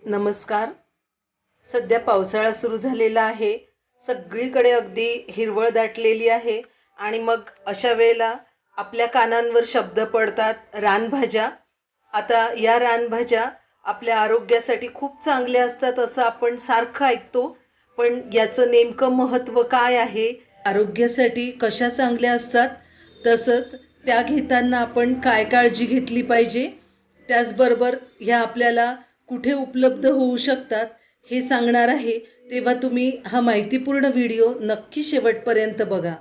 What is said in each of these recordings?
नमस्कार. सध्या पावसाळा सुरू झालेला आहे. सगळीकडे अगदी हिरवळ दाटलेली आहे आणि मग अशा वेळेला आपल्या कानांवर शब्द पडतात रानभाज्या. आता या रानभाज्या आपल्या आरोग्यासाठी खूप चांगल्या असतात असं आपण सारखं ऐकतो. पण याचं नेमकं महत्त्व काय आहे? आरोग्यासाठी कशा चांगल्या असतात? तसंच त्या घेताना आपण काय काळजी घेतली पाहिजे? त्याचबरोबर ह्या आपल्याला कुठे उपलब्ध होऊ शकतात हे सांगणार आहे. तेव्हा तुम्ही हा माहितीपूर्ण व्हिडिओ नक्की शेवटपर्यंत बघा.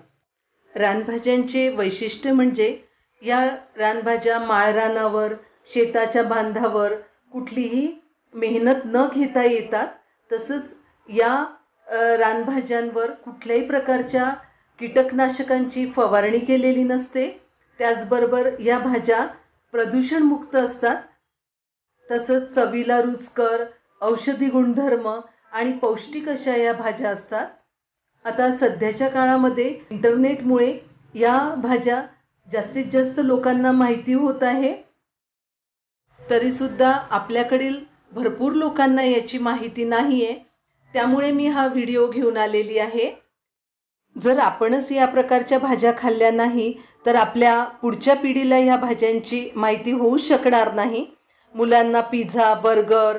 रानभाज्यांचे वैशिष्ट्य म्हणजे या रानभाज्या माळरानावर, शेताच्या बांधावर कुठलीही मेहनत न घेता येतात. तसंच या रानभाज्यांवर कुठल्याही प्रकारच्या कीटकनाशकांची फवारणी केलेली नसते. त्याचबरोबर या भाज्या प्रदूषणमुक्त असतात. तसंच चवीला रुचकर, औषधी गुणधर्म आणि पौष्टिक अशा या भाज्या असतात. आता सध्याच्या काळामध्ये इंटरनेटमुळे या भाज्या जास्तीत जास्त लोकांना माहिती होत आहे. तरीसुद्धा आपल्याकडील भरपूर लोकांना याची माहिती नाही आहे. त्यामुळे मी हा व्हिडिओ घेऊन आलेली आहे. जर आपणच या प्रकारच्या भाज्या खाल्ल्या नाही तर आपल्या पुढच्या पिढीला या भाज्यांची माहिती होऊ शकणार नाही. मुलांना पिझ्झा, बर्गर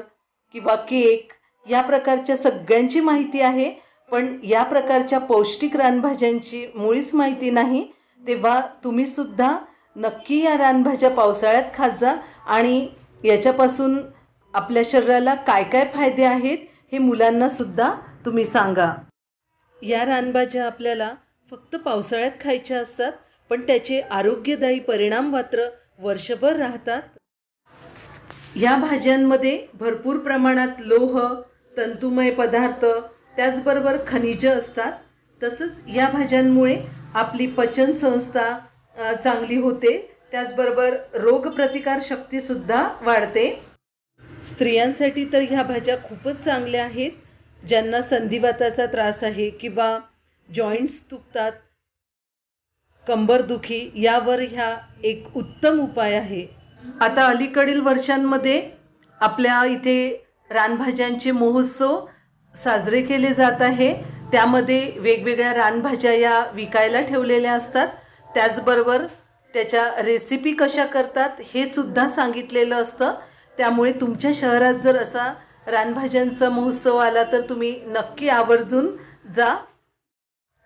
किंवा केक या प्रकारच्या सगळ्यांची माहिती आहे, पण या प्रकारच्या पौष्टिक रानभाज्यांची मुळीच माहिती नाही. तेव्हा तुम्ही सुद्धा नक्की या रानभाज्या पावसाळ्यात खात जा आणि याच्यापासून आपल्या शरीराला काय काय फायदे आहेत हे मुलांना सुद्धा तुम्ही सांगा. या रानभाज्या आपल्याला फक्त पावसाळ्यात खायच्या असतात, पण त्याचे आरोग्यदायी परिणाम मात्र वर्षभर राहतात. या भाज्यांमध्ये भरपूर प्रमाणात लोह, तंतुमय पदार्थ, त्याचबरोबर खनिज असतात. तसंच या भाज्यांमुळे आपली पचनसंस्था चांगली होते. त्याचबरोबर रोगप्रतिकार शक्तीसुद्धा वाढते. स्त्रियांसाठी तर ह्या भाज्या खूपच चांगल्या आहेत. ज्यांना संधिवाताचा त्रास आहे किंवा जॉईंट्स दुखतात, कंबरदुखी, यावर ह्या एक उत्तम उपाय आहे. आता अलीकडील वर्षांमध्ये आपल्या इथे रानभाज्यांचे महोत्सव साजरे केले जात आहे. त्यामध्ये वेगवेगळ्या रानभाज्या या विकायला ठेवलेल्या असतात. त्याचबरोबर त्याच्या रेसिपी कशा करतात हे सुद्धा सांगितलेलं असतं. त्यामुळे तुमच्या शहरात जर असा रानभाज्यांचा महोत्सव आला तर तुम्ही नक्की आवर्जून जा.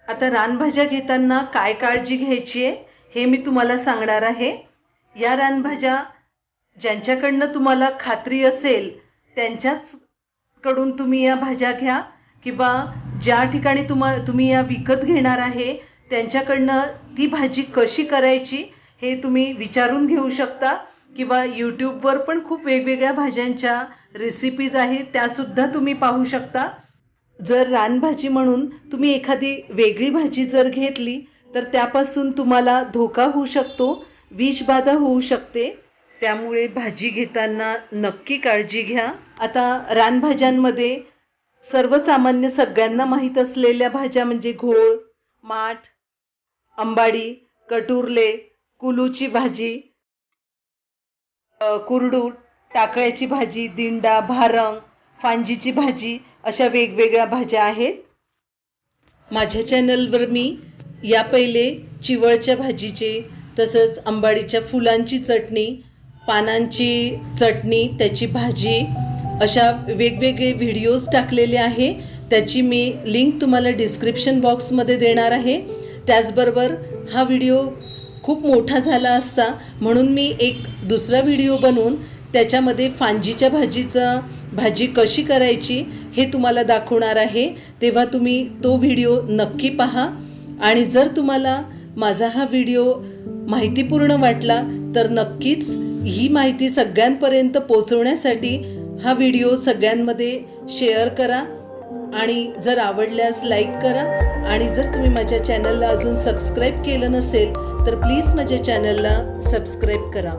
आता रानभाज्या घेताना काय काळजी घ्यायची आहे हे मी तुम्हाला सांगणार आहे. या रानभाज्या ज्यांच्याकडनं तुम्हाला खात्री असेल त्यांच्याचकडून तुम्ही या भाज्या घ्या, किंवा ज्या ठिकाणी तुम्ही या विकत घेणार आहे त्यांच्याकडनं ती भाजी कशी करायची हे तुम्ही विचारून घेऊ शकता. किंवा यूट्यूबवर पण खूप वेगवेगळ्या भाज्यांच्या रेसिपीज आहेत, त्यासुद्धा तुम्ही पाहू शकता. जर रानभाजी म्हणून तुम्ही एखादी वेगळी भाजी जर घेतली तर त्यापासून तुम्हाला धोका होऊ शकतो, विषबाधा होऊ शकते. त्यामुळे भाजी घेताना नक्की काळजी घ्या. आता रानभाज्यांमध्ये सर्वसामान्य सगळ्यांना माहीत असलेल्या भाज्या म्हणजे घोळ, माठ, अंबाडी, कटुरले, कुलूची भाजी, कुरडूर, टाकळ्याची भाजी, दिंडा, भारंग, फांजीची भाजी अशा वेगवेगळ्या भाज्या आहेत. माझ्या चॅनलवर मी या पहिले चिवळच्या भाजीचे, तसंच अंबाडीच्या फुलांची चटणी, पानांची चटणी, त्याची भाजी अशा वेगवेगळे व्हिडिओज टाकलेले आहे. त्याची मी लिंक तुम्हाला डिस्क्रिप्शन बॉक्समध्ये देणार आहे. त्याचबरोबर हा व्हिडिओ खूप मोठा झाला असता म्हणून मी एक दुसरा व्हिडिओ बनवून त्याच्यामध्ये फांजीच्या भाजी कशी करायची हे तुम्हाला दाखवणार आहे. तेव्हा तुम्ही तो व्हिडिओ नक्की पहा. आणि जर तुम्हाला माझा हा व्हिडिओ माहितीपूर्ण वाटला तर नक्कीच ही माहिती सगळ्यांपर्यंत पोहोचवण्यासाठी हा व्हिडिओ सगळ्यांमध्ये शेअर करा आणि जर आवडल्यास लाईक करा. आणि जर तुम्ही माझ्या चॅनलला अजून सबस्क्राईब केलं नसेल तर प्लीज माझ्या चॅनलला सबस्क्राईब करा.